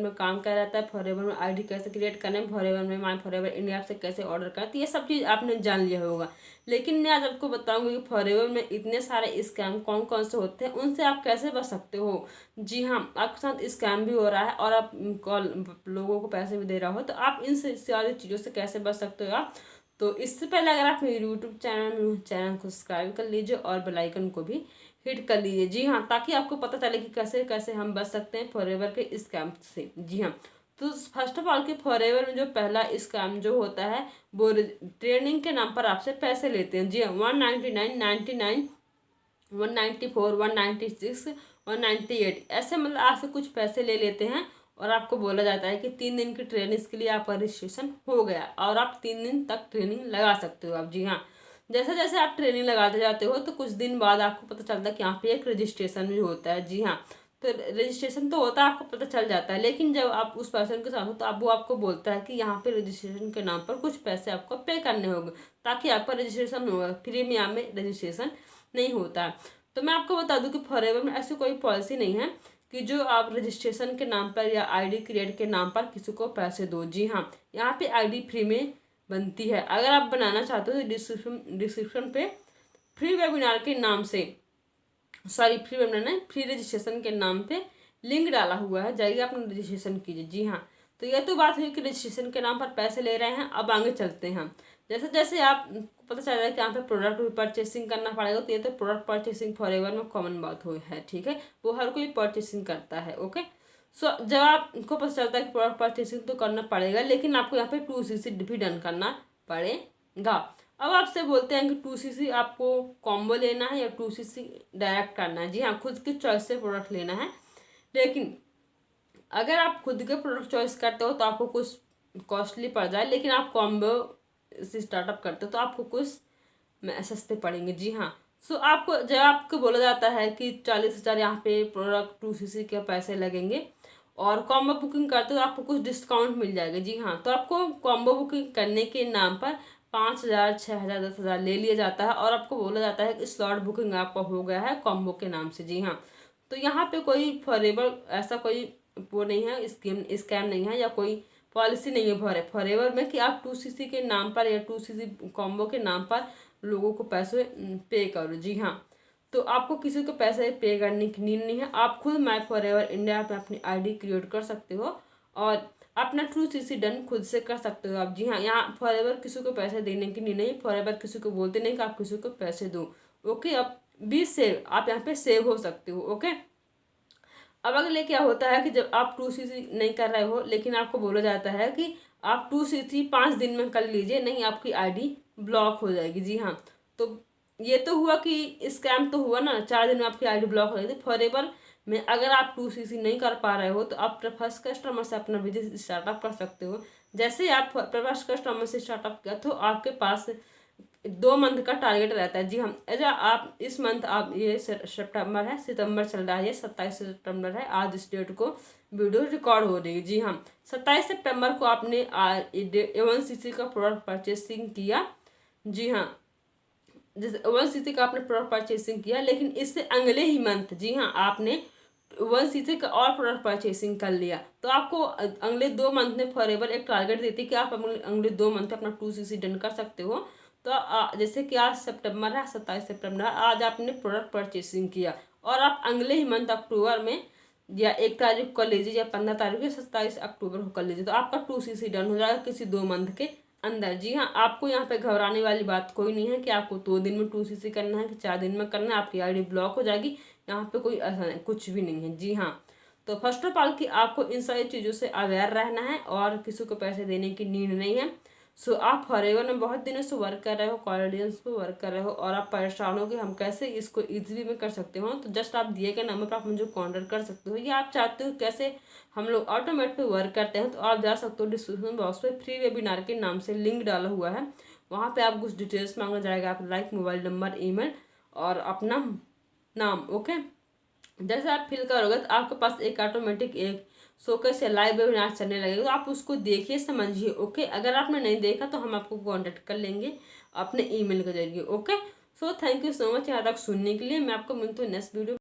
में काम क्या रहता है, फॉरएवर में आईडी कैसे क्रिएट करना है, फॉरएवर में माय फॉरएवर इंडिया से कैसे ऑर्डर करते हैं, ये सब चीज़ आपने जान लिया होगा। लेकिन मैं आज आपको बताऊंगी कि फॉरएवर में इतने सारे स्कैम कौन कौन से होते हैं, उनसे आप कैसे बच सकते हो। जी हाँ, आपके साथ स्कैम भी हो रहा है और आप कॉल लोगों को पैसे भी दे रहा हो, तो आप इन सारी चीज़ों से कैसे बच सकते हो आप। तो इससे पहले अगर आप मेरे यूट्यूब चैनल को सब्सक्राइब कर लीजिए और बेल आइकन को भी हिट कर लीजिए। जी हाँ, ताकि आपको पता चले कि कैसे कैसे हम बच सकते हैं फॉरएवर के स्कैम से। जी हाँ, तो फर्स्ट ऑफ ऑल कि फॉरएवर में जो पहला स्कैम जो होता है वो ट्रेनिंग के नाम पर आपसे पैसे लेते हैं। जी हाँ, 199, 99, 194, 196, 198 ऐसे मतलब आपसे कुछ पैसे ले लेते हैं और आपको बोला जाता है कि 3 दिन की ट्रेनिंग के लिए आपका रजिस्ट्रेशन हो गया और आप 3 दिन तक ट्रेनिंग लगा सकते हो आप। जी हाँ, जैसे जैसे आप ट्रेनिंग लगाते जाते हो तो कुछ दिन बाद आपको पता चलता है कि यहाँ पे एक रजिस्ट्रेशन भी होता है। जी हाँ, तो रजिस्ट्रेशन तो होता है, आपको पता चल जाता है, लेकिन जब आप उस पर्सन के साथ हो तो आप वो आपको बोलता है कि यहाँ पे रजिस्ट्रेशन के नाम पर कुछ पैसे आपको पे करने होंगे ताकि आपका रजिस्ट्रेशन होगा। फ्री में यहाँ में रजिस्ट्रेशन नहीं होता है। तो मैं आपको बता दूं कि फॉरएवर में ऐसी कोई पॉलिसी नहीं है कि जो आप रजिस्ट्रेशन के नाम पर या आईडी क्रिएट के नाम पर किसी को पैसे दो। जी हाँ, यहाँ पे आईडी फ्री में बनती है। अगर आप बनाना चाहते हो तो डिस्क्रिप्शन पे फ्री वेबिनार के नाम से, सॉरी फ्री वेबिनार नहीं, फ्री रजिस्ट्रेशन के नाम पे लिंक डाला हुआ है, जाइए अपना रजिस्ट्रेशन कीजिए। जी हाँ, तो यह तो बात हुई कि रजिस्ट्रेशन के नाम पर पैसे ले रहे हैं। अब आगे चलते हैं। जैसे जैसे आप पता चल रहा है कि यहाँ पे प्रोडक्ट भी परचेसिंग करना पड़ेगा, तो ये तो प्रोडक्ट परचेसिंग फॉरएवर में कॉमन बात हो है। ठीक है, वो हर कोई परचेसिंग करता है। ओके, सो जब आपको पता चलता है कि प्रोडक्ट परचेसिंग तो करना पड़ेगा, लेकिन आपको यहाँ पे 2cc भी डन करना पड़ेगा। अब आपसे बोलते हैं कि 2cc आपको कॉम्बो लेना है या 2cc डायरेक्ट करना है। जी हाँ, खुद की चॉइस से प्रोडक्ट लेना है। लेकिन अगर आप खुद के प्रोडक्ट चॉइस करते हो तो आपको कुछ कॉस्टली पड़ जाए, लेकिन आप कॉम्बो से स्टार्टअप करते हो तो आपको कुछ सस्ते पड़ेंगे। जी हाँ, सो आपको जब आपको बोला जाता है कि 40,000 यहाँ पे प्रोडक्ट 2cc के पैसे लगेंगे और कॉम्बो बुकिंग करते हो तो आपको कुछ डिस्काउंट मिल जाएगा। जी हाँ, तो आपको कॉम्बो बुकिंग करने के नाम पर 5,000, 6,000, 10,000 ले लिया जाता है और आपको बोला जाता है कि स्लॉट बुकिंग आपका हो गया है कॉम्बो के नाम से। जी हाँ, तो यहाँ पे कोई फॉरएवर ऐसा कोई वो नहीं है, स्कैम नहीं है या कोई पॉलिसी नहीं है फॉरएवर में कि आप 2cc के नाम पर या 2cc कॉम्बो के नाम पर लोगों को पैसे पे करो। जी हाँ, तो आपको किसी को पैसे पे करने की नीड नहीं है। आप खुद माय फॉरएवर इंडिया पे अपनी आईडी क्रिएट कर सकते हो और अपना 2cc डन खुद से कर सकते हो आप। जी हाँ, यहाँ फॉरएवर किसी को पैसे देने की नीड नहीं, फॉरएवर किसी को बोलते नहीं कि आप किसी को पैसे दो। ओके, अब बी सेव, आप यहाँ पे सेव हो सकते हो। ओके, अब अगले क्या होता है कि जब आप 2cc नहीं कर रहे हो लेकिन आपको बोला जाता है कि आप 2cc 5 दिन में कर लीजिए, नहीं आपकी आईडी ब्लॉक हो जाएगी। जी हाँ, तो ये तो हुआ कि स्कैम तो हुआ ना, 4 दिन में आपकी आईडी ब्लॉक हो जाएगी। फॉरएवर में अगर आप 2cc नहीं कर पा रहे हो तो आप फर्स्ट कस्टमर से अपना बिजनेस स्टार्टअप कर सकते हो। जैसे ही आप फर्स्ट कस्टमर से स्टार्टअप किया तो आपके पास 2 मंथ का टारगेट रहता है। जी हाँ, ऐसा आप इस मंथ आप ये सितंबर है, सितंबर चल रहा है, ये 27 सितंबर है आज इस डेट को वीडियो रिकॉर्ड हो रही है। जी हाँ, 27 सितंबर को आपने 1cc का प्रोडक्ट परचेसिंग किया। जी हाँ, जैसे 1cc का आपने प्रोडक्ट परचेसिंग किया, लेकिन इससे अगले ही मंथ जी हाँ आपने 1cc का और प्रोडक्ट परचेसिंग कर लिया, तो आपको अगले 2 मंथ में फॉरएवर एक टारगेट देती है कि आप अगले 2 मंथ अपना 2cc डन कर सकते हो। तो जैसे कि आज सितंबर है, 27 सितंबर है, आज आपने प्रोडक्ट परचेसिंग किया और आप अगले ही मंथ अक्टूबर में या 1 तारीख को कर लीजिए या 15 तारीख या 27 अक्टूबर को कर लीजिए, तो आपका 2cc डन हो जाएगा किसी 2 मंथ के अंदर। जी हाँ, आपको यहाँ पे घबराने वाली बात कोई नहीं है कि आपको 2 दिन में 2cc करना है कि 4 दिन में करना है, आपकी आईडी ब्लॉक हो जाएगी। यहाँ पे कोई ऐसा नहीं, कुछ भी नहीं है। जी हाँ, तो फर्स्ट ऑफ ऑल कि आपको इन सारी चीज़ों से अवेयर रहना है और किसी को पैसे देने की नीड नहीं है। सो आप फॉरएवर में बहुत दिनों से वर्क कर रहे हो, कॉलेडियंस पे वर्क कर रहे हो और आप परेशान हो कि हम कैसे इसको इजीली में कर सकते हो, तो जस्ट आप दिए गए नंबर पर आप मुझे कॉन्टैक्ट कर सकते हो। या आप चाहते हो कैसे हम लोग ऑटोमेट पे वर्क करते हैं, तो आप जा सकते हो डिस्क्रिप्शन बॉक्स पे फ्री वेबिनार के नाम से लिंक डाला हुआ है, वहाँ पे आप कुछ डिटेल्स मांगा जाएगा, आप लाइक मोबाइल नंबर, ईमेल और अपना नाम। ओके, जैसे आप फिल करोगे तो आपके पास एक ऑटोमेटिक एक शोकेस या लाइव वेबिनार चलने लगेगा, तो आप उसको देखिए समझिए। ओके, अगर आपने नहीं देखा तो हम आपको कांटेक्ट कर लेंगे अपने ईमेल के जरिए। Okay, so thank you so much यहाँ तक सुनने के लिए। मैं आपको मिलती हूँ नेक्स्ट वीडियो।